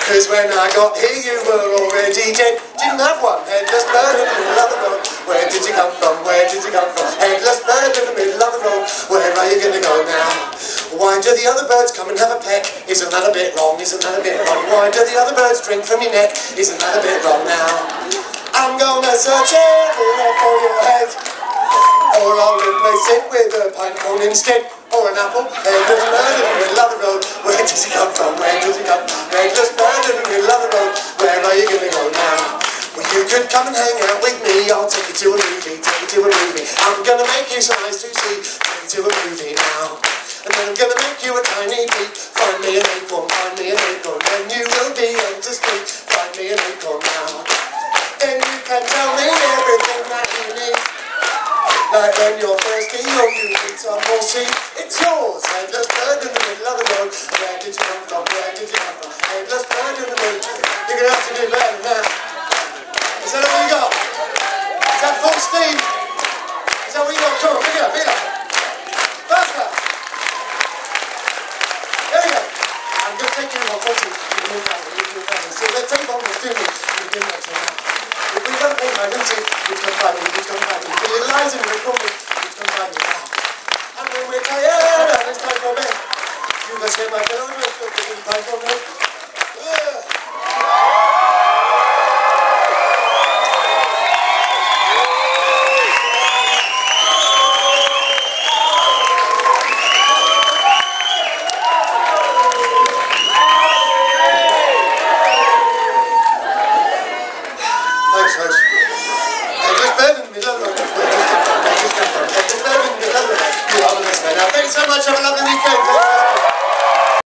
Cause when I got here you were already dead. Didn't have one headless bird in the middle of the road. Where did you come from? Where did you come from? Headless bird in the middle of the road. Where are you gonna go now? Why do the other birds come and have a peck? Isn't that a bit wrong? Isn't that a bit wrong? Why do the other birds drink from your neck? Isn't that a bit wrong now? I'm gonna search everywhere for your head, or I'll replace it with a pine cone instead, or an apple. Headless bird in the middle of the road. Where does he come from? Where does he come from? Headless bird in the middle of the road. Where are you gonna go now? Well, you could come and hang out with me. I'll take you to a movie, take you to a movie. I'm gonna make you some eyes to see. Take you to a movie now. And then I'm gonna make you a tiny peep. Find me an acorn, find me an acorn. Then you will be able to speak. Find me an acorn now. Then you can tell me everything that you need. Like when you're thirsty or you need some more seed. It's yours, headless bird in the middle of the road. Where did you come from? Where did you come from? Headless bird in the middle. You're gonna have to do better than that. Is that all you got? Is that full steam? Is that what you got? Come on, pick it up, pick it up. Faster! There we go. I'm going to take you on 40. You can move down, you can move down. So let's take on this, do me. You can do that. If we don't pay my duty, you come by me, you come by me. If you're lies and you're calling, you come by me now. And when we're tired and it's time for bed, you must get my pillow and